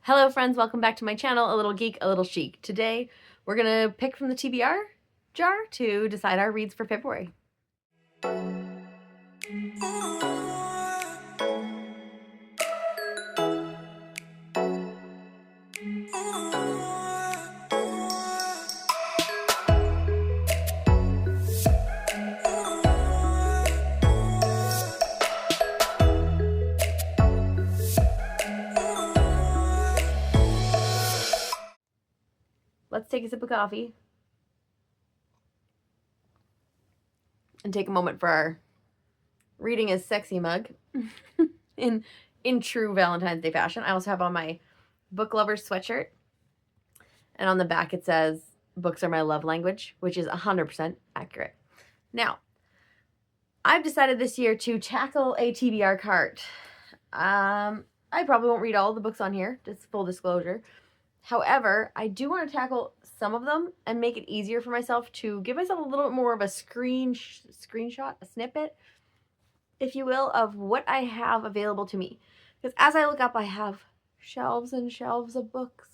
Hello friends, welcome back to my channel, A Little Geek, A Little Chic. Today we're going to pick from the TBR jar to decide our reads for February. Let's take a sip of coffee and take a moment for our reading is sexy mug in true Valentine's Day fashion. I also have on my book lovers sweatshirt, and on the back it says books are my love language, which is 100% accurate. Now, I've decided this year to tackle a TBR cart. I probably won't read all the books on here, just full disclosure. However, I do want to tackle some of them and make it easier for myself to give myself a little bit more of a screenshot, a snippet, if you will, of what I have available to me. Because as I look up, I have shelves and shelves of books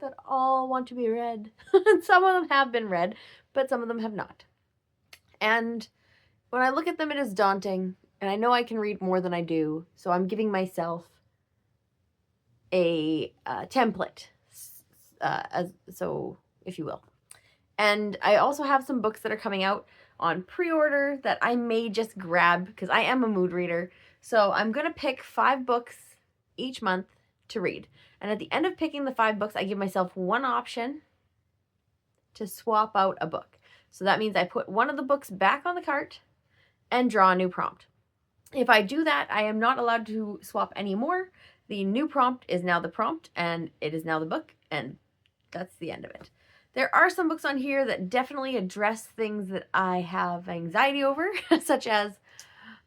that all want to be read. Some of them have been read, but some of them have not. And when I look at them, it is daunting, and I know I can read more than I do, so I'm giving myself a template, so if you will. And I also have some books that are coming out on pre-order that I may just grab because I am a mood reader. So I'm going to pick 5 books each month to read. And at the end of picking the 5 books, I give myself one option to swap out a book. So that means I put one of the books back on the cart and draw a new prompt. If I do that, I am not allowed to swap anymore. The new prompt is now the prompt, and it is now the book, and that's the end of it. There are some books on here that definitely address things that I have anxiety over, such as,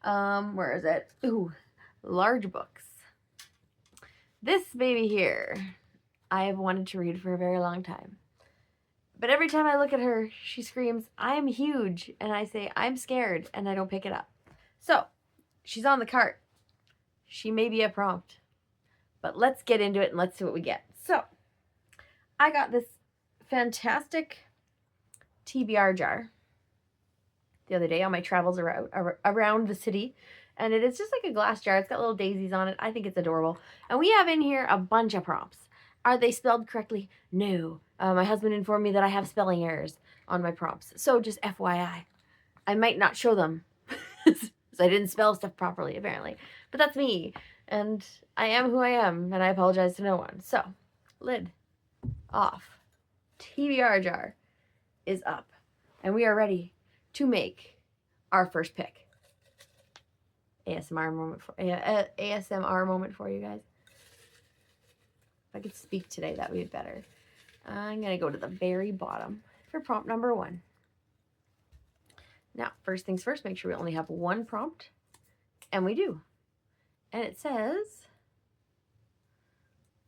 where is it? Ooh, large books. This baby here, I have wanted to read for a very long time. But every time I look at her, she screams, "I'm huge," and I say, "I'm scared," and I don't pick it up. So, she's on the cart. She may be a prompt. But let's get into it and let's see what we get. So, I got this fantastic TBR jar the other day on my travels around the city. And it is just like a glass jar. It's got little daisies on it. I think it's adorable. And we have in here a bunch of prompts. Are they spelled correctly? No. My husband informed me that I have spelling errors on my prompts. So just FYI, I might not show them because I didn't spell stuff properly, apparently. But that's me. And I am who I am, and I apologize to no one. So, lid off. TBR jar is up. And we are ready to make our first pick. ASMR moment for you guys. If I could speak today, that would be better. I'm going to go to the very bottom for prompt number 1. Now, first things first, make sure we only have one prompt. And we do. And it says,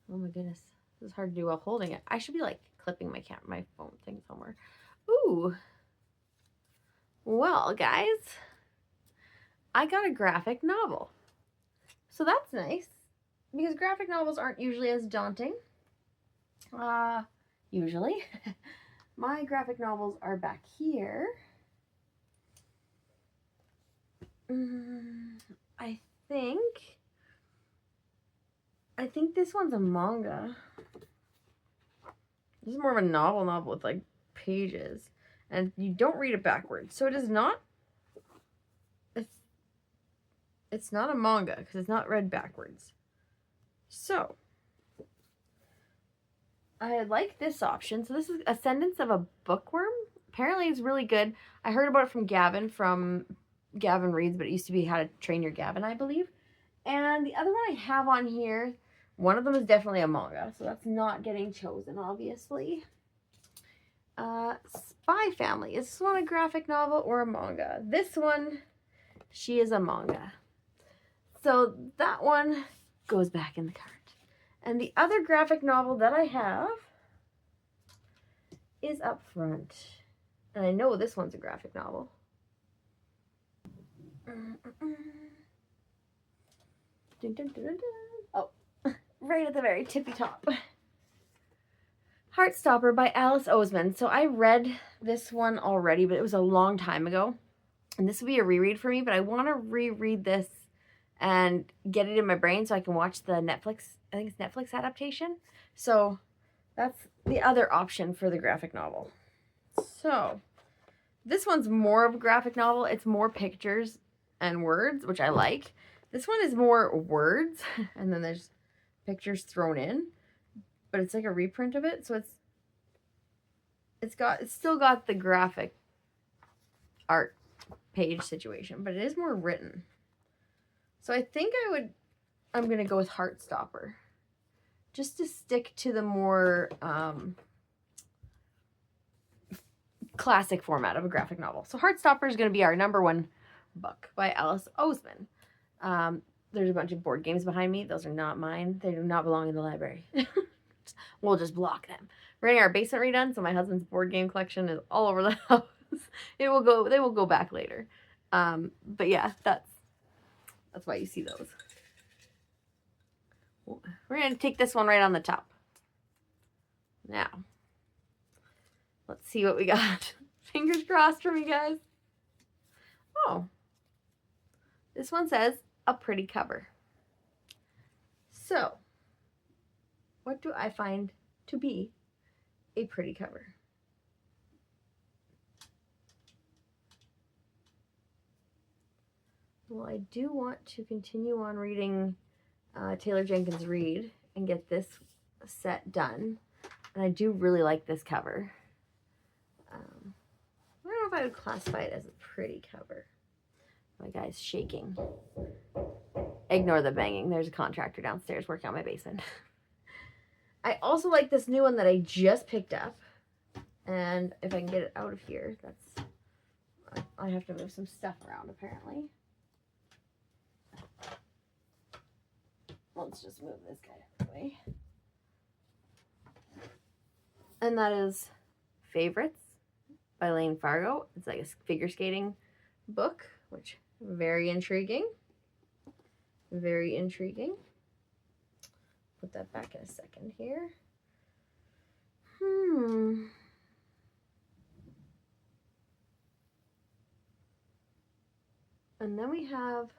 oh my goodness, this is hard to do while holding it. I should be like clipping my phone thing somewhere. Ooh. Well, guys, I got a graphic novel. So that's nice because graphic novels aren't usually as daunting. Usually. My graphic novels are back here. I think this one's a manga. This is more of a novel with like pages, and you don't read it backwards. So it is not. It's not a manga because it's not read backwards. So I like this option. So this is Ascendance of a Bookworm. Apparently it's really good. I heard about it from Gavin Reads, but it used to be How to Train Your Gavin, I believe. And the other one I have on here, one of them is definitely a manga, so that's not getting chosen, obviously. Spy Family. Is this one a graphic novel or a manga? This one, she is a manga. So that one goes back in the cart. And the other graphic novel that I have is up front. And I know this one's a graphic novel. Dun, dun, dun, dun, dun. Oh, right at the very tippy top. Heartstopper by Alice Oseman. So I read this one already, but it was a long time ago. And this will be a reread for me, but I want to reread this and get it in my brain so I can watch the Netflix, I think it's Netflix adaptation. So that's the other option for the graphic novel. So this one's more of a graphic novel. It's more pictures and words, which I like. This one is more words, and then there's pictures thrown in, but it's like a reprint of it. So it's still got the graphic art page situation, but it is more written. So I think I'm gonna go with Heartstopper, just to stick to the more classic format of a graphic novel. So Heartstopper is going to be our #1 book by Alice Oseman. There's a bunch of board games behind me. Those are not mine. They do not belong in the library. We'll just block them. We're getting our basement redone, so my husband's board game collection is all over the house. They will go back later. But yeah, that's why you see those. We're going to take this one right on the top. Now, let's see what we got. Fingers crossed for me, guys. Oh. This one says, a pretty cover. So, what do I find to be a pretty cover? Well, I do want to continue on reading Taylor Jenkins Reid and get this set done. And I do really like this cover. I don't know if I would classify it as a pretty cover. My guy's shaking. Ignore the banging. There's a contractor downstairs working on my basement. I also like this new one that I just picked up. And if I can get it out of here, I have to move some stuff around apparently. Let's just move this guy out of the way. And that is Favorites by Lane Fargo. It's like a figure skating book, which very intriguing. Very intriguing. Put that back in a second here. And then we have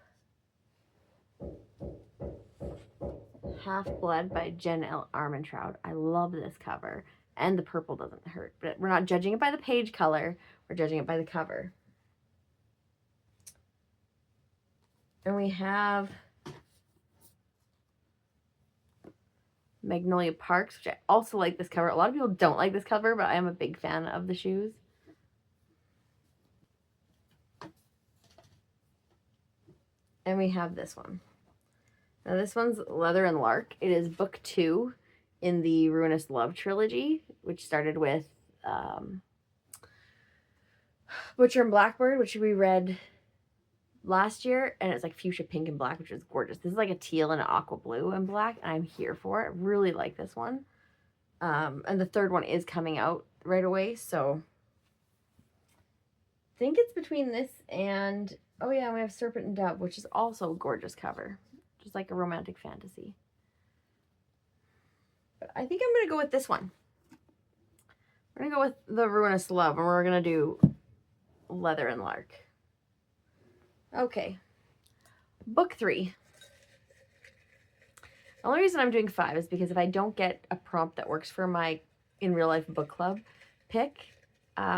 Half-Blood by Jen L. Armentrout. I love this cover. And the purple doesn't hurt. But we're not judging it by the page color. We're judging it by the cover. And we have Magnolia Parks, which I also like this cover. A lot of people don't like this cover, but I am a big fan of the shoes. And we have this one. Now this one's Leather and Lark. It is book 2 in the Ruinous Love trilogy, which started with Butcher and Blackbird, which we read last year, and it's like fuchsia pink and black, which is gorgeous. This is like a teal and an aqua blue and black, and I'm here for it. I really like this one. And the third one is coming out right away, so I think it's between this and, oh yeah, we have Serpent and Dove, which is also a gorgeous cover. Just like a romantic fantasy. But I think I'm going to go with this one. We're going to go with The Ruinous Love, and we're going to do Leather and Lark. Okay. Book 3. The only reason I'm doing 5 is because if I don't get a prompt that works for my in real life book club pick,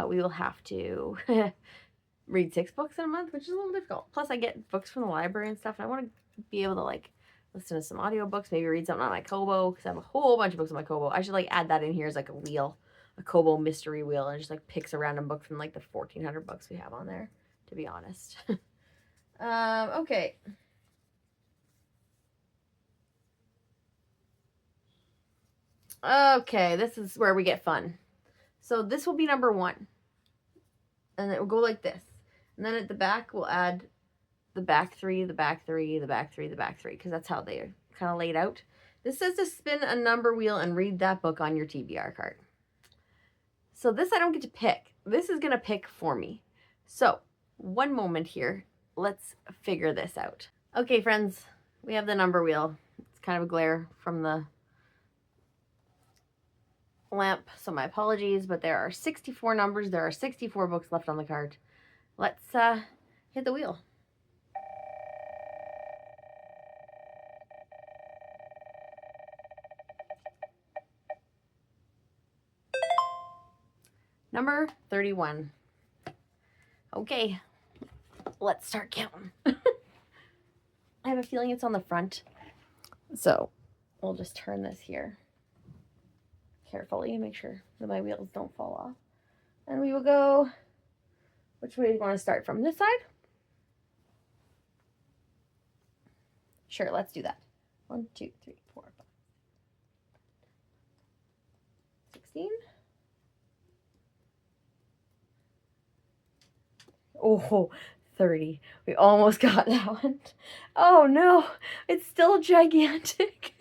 we will have to read 6 books in a month, which is a little difficult. Plus I get books from the library and stuff, and I want to be able to like listen to some audiobooks, maybe read something on my Kobo, because I have a whole bunch of books on my Kobo. I should like add that in here as like a wheel, a Kobo mystery wheel, and just like picks a random book from like the 1,400 books we have on there, to be honest. Okay. Okay, this is where we get fun. So this will be number 1. And it will go like this. And then at the back, we'll add the back 3, the back 3, the back 3, the back 3, because that's how they are kind of laid out. This says to spin a number wheel and read that book on your TBR card. So this I don't get to pick. This is going to pick for me. So one moment here. Let's figure this out. Okay, friends, we have the number wheel. It's kind of a glare from the lamp, so my apologies, but there are 64 numbers. There are 64 books left on the card. Let's hit the wheel. Number 31. Okay, let's start counting. I have a feeling it's on the front, so we'll just turn this here carefully, make sure that my wheels don't fall off. And we will go, which way do you want to start from? This side? Sure, let's do that. 1, 2, 3, 4, 5, 16. Oh, 30. We almost got that one. Oh no, it's still gigantic.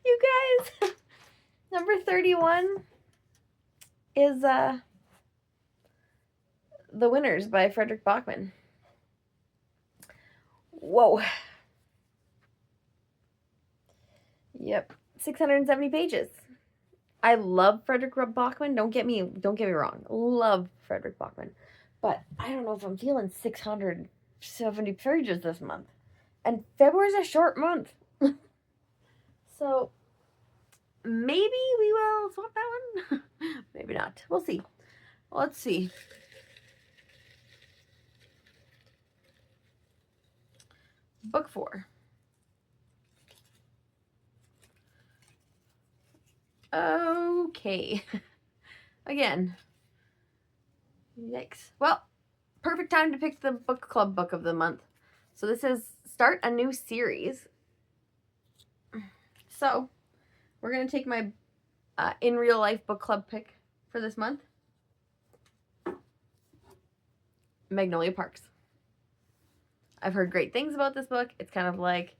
You guys, number 31 is The Winners by Frederick Bachman. Whoa. Yep, 670 pages. I love Frederick Bachman. Don't get me wrong. Love Frederick Bachman. But I don't know if I'm feeling 670 pages this month. And February's a short month. So maybe we will swap that one. Maybe not. We'll see. Let's see. Book 4. Okay. Again. Yikes. Well, perfect time to pick the book club book of the month. So this is Start a New Series. So we're going to take my in real life book club pick for this month. Magnolia Parks. I've heard great things about this book. It's kind of like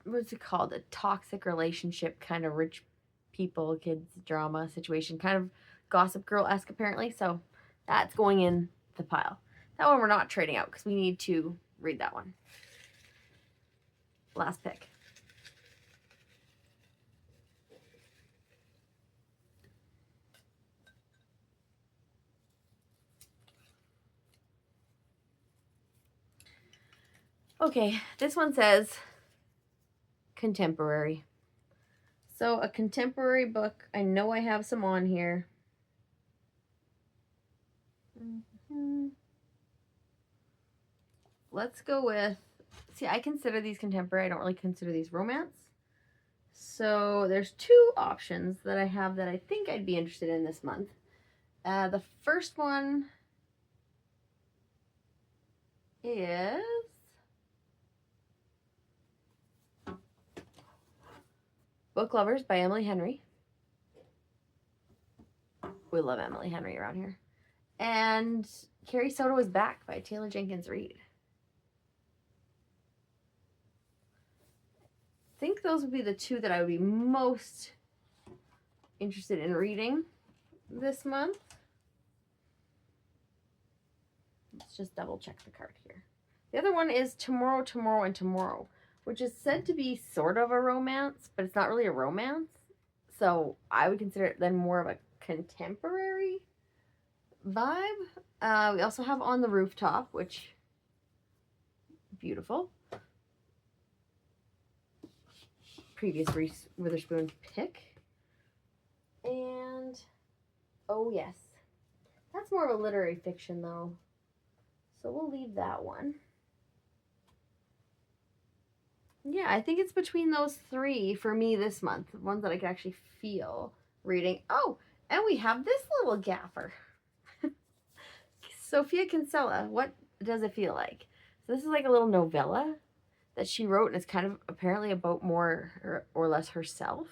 what's it called? A toxic relationship, kind of rich people, kids drama situation, kind of Gossip Girl-esque apparently. So that's going in the pile. That one we're not trading out because we need to read that one. Last pick. Okay, this one says contemporary. So a contemporary book, I know I have some on here. Let's go with, see, I consider these contemporary. I don't really consider these romance. So there's 2 options that I have that I think I'd be interested in this month. The first one is Book Lovers by Emily Henry. We love Emily Henry around here. And Carrie Soto is Back by Taylor Jenkins Reid. I think those would be the 2 that I would be most interested in reading this month. Let's just double check the card here. The other one is Tomorrow, Tomorrow, and Tomorrow, which is said to be sort of a romance, but it's not really a romance. So I would consider it then more of a contemporary vibe. We also have On the Rooftop, which, beautiful. Previous Reese Witherspoon pick. And, oh yes, that's more of a literary fiction though. So we'll leave that one. Yeah, I think it's between those 3 for me this month. The ones that I can actually feel reading. Oh, and we have this little gaffer. Sophia Kinsella, what does it feel like? So this is like a little novella that she wrote, and it's kind of apparently about more or less herself,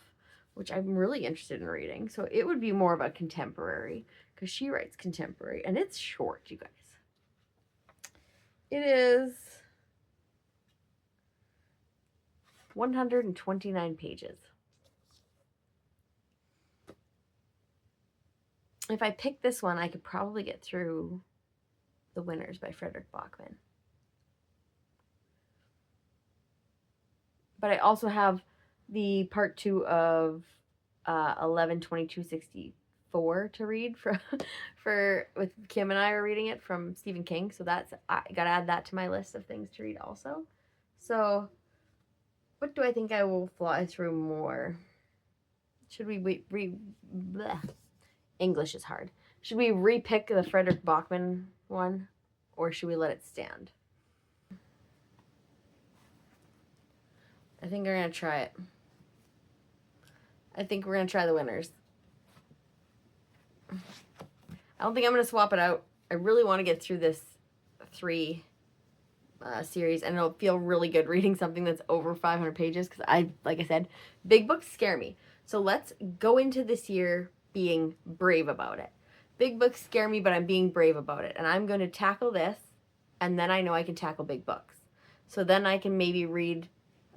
which I'm really interested in reading. So it would be more of a contemporary, because she writes contemporary, and it's short, you guys. It is 129 pages. If I picked this one, I could probably get through The Winners by Frederick Bachman. But I also have the part 2 of 11/22/64 to read for with Kim and I are reading it from Stephen King. So that's, I gotta add that to my list of things to read also. So what do I think I will fly through more? Should we English is hard. Should we repick the Frederick Bachman one, or should we let it stand? I think we're gonna try it. I think we're gonna try The Winners. I don't think I'm gonna swap it out. I really want to get through this 3 series, and it'll feel really good reading something that's over 500 pages, because like I said, big books scare me. So let's go into this year being brave about it. Big books scare me, but I'm being brave about it, and I'm going to tackle this, and then I know I can tackle big books. So then I can maybe read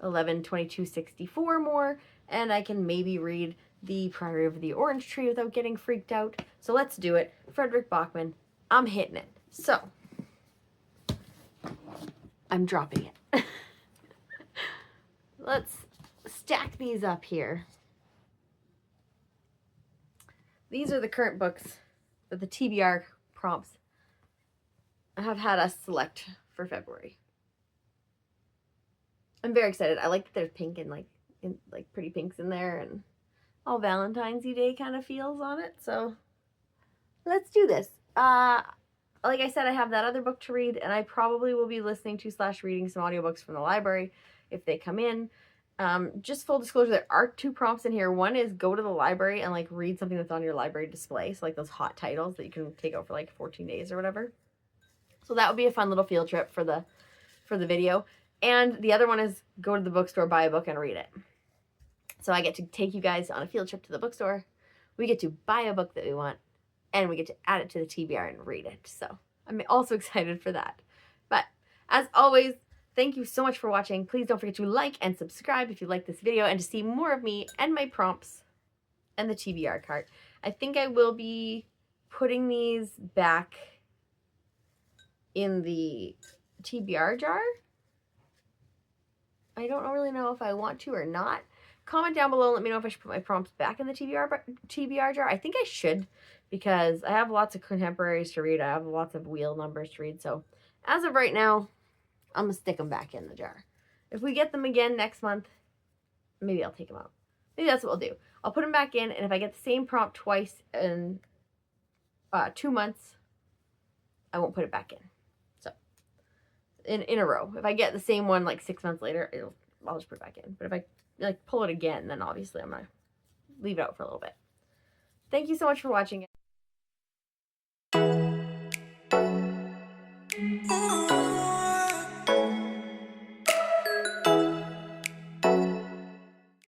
11/22/64 more, and I can maybe read The Priory of the Orange Tree without getting freaked out. So let's do it. Frederick Bachman, I'm hitting it. So I'm dropping it. Let's stack these up here. These are the current books that the TBR prompts have had us select for February. I'm very excited. I like that there's pink and like pretty pinks in there, and all Valentine's Day kind of feels on it. So let's do this. Like I said, I have that other book to read, and I probably will be listening to / reading some audiobooks from the library if they come in. Just full disclosure, there are 2 prompts in here. One is go to the library and like read something that's on your library display. So like those hot titles that you can take out for like 14 days or whatever. So that would be a fun little field trip for the video. And the other one is go to the bookstore, buy a book, and read it. So I get to take you guys on a field trip to the bookstore. We get to buy a book that we want, and we get to add it to the TBR and read it. So I'm also excited for that. But as always, thank you so much for watching. Please don't forget to like and subscribe if you like this video, and to see more of me and my prompts and the TBR cart. I think I will be putting these back in the TBR jar. I don't really know if I want to or not. Comment down below and let me know if I should put my prompts back in the TBR jar. I think I should, because I have lots of contemporaries to read. I have lots of wheel numbers to read. So as of right now, I'm going to stick them back in the jar. If we get them again next month, maybe I'll take them out. Maybe that's what we'll do. I'll put them back in, and if I get the same prompt twice in 2 months, I won't put it back in. So in a row. If I get the same one like 6 months later, I'll just put it back in. But if I like pull it again, then obviously I'm going to leave it out for a little bit. Thank you so much for watching.